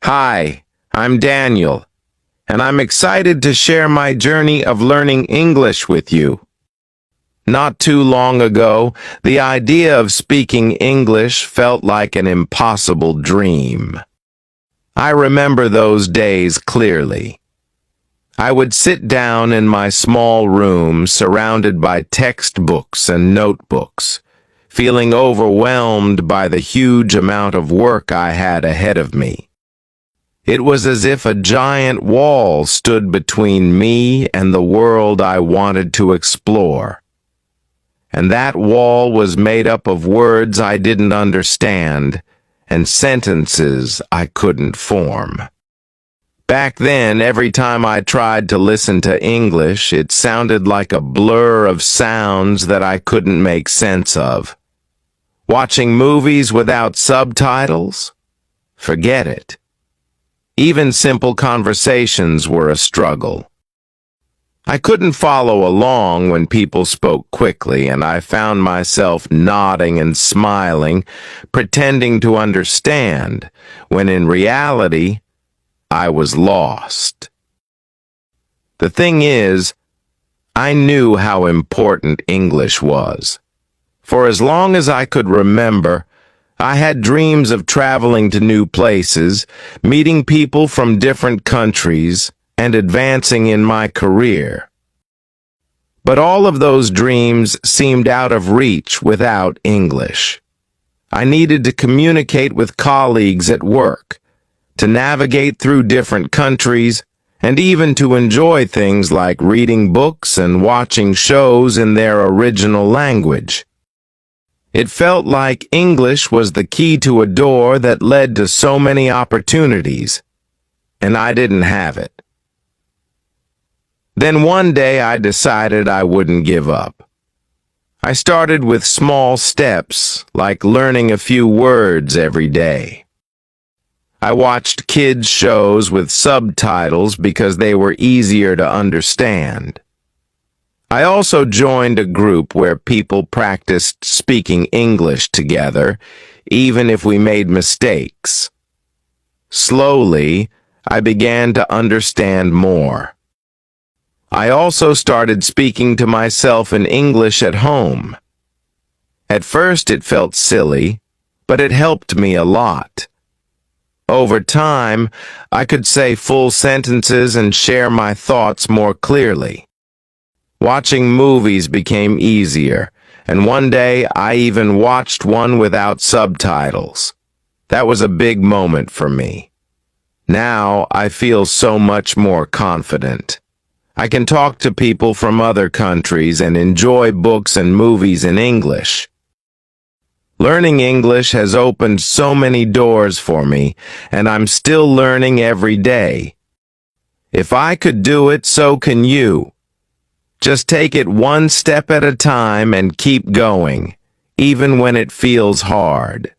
Hi, I'm Daniel, and I'm excited to share my journey of learning English with you. Not too long ago, the idea of speaking English felt like an impossible dream. I remember those days clearly. I would sit down in my small room surrounded by textbooks and notebooks, feeling overwhelmed by the huge amount of work I had ahead of me. It was as if a giant wall stood between me and the world I wanted to explore. And that wall was made up of words I didn't understand and sentences I couldn't form. Back then, every time I tried to listen to English, it sounded like a blur of sounds that I couldn't make sense of. Watching movies without subtitles? Forget it. Even simple conversations were a struggle. I couldn't follow along when people spoke quickly, and I found myself nodding and smiling, pretending to understand, when in reality, I was lost. The thing is, I knew how important English was. For as long as I could remember, I had dreams of traveling to new places, meeting people from different countries, and advancing in my career. But all of those dreams seemed out of reach without English. I needed to communicate with colleagues at work, to navigate through different countries, and even to enjoy things like reading books and watching shows in their original language. It felt like English was the key to a door that led to so many opportunities, and I didn't have it. Then one day I decided I wouldn't give up. I started with small steps, like learning a few words every day. I watched kids' shows with subtitles because they were easier to understand. I also joined a group where people practiced speaking English together, even if we made mistakes. Slowly, I began to understand more. I also started speaking to myself in English at home. At first it felt silly, but it helped me a lot. Over time, I could say full sentences and share my thoughts more clearly. Watching movies became easier, and one day I even watched one without subtitles. That was a big moment for me. Now I feel so much more confident. I can talk to people from other countries and enjoy books and movies in English. Learning English has opened so many doors for me, and I'm still learning every day. If I could do it, so can you. Just take it one step at a time and keep going, even when it feels hard.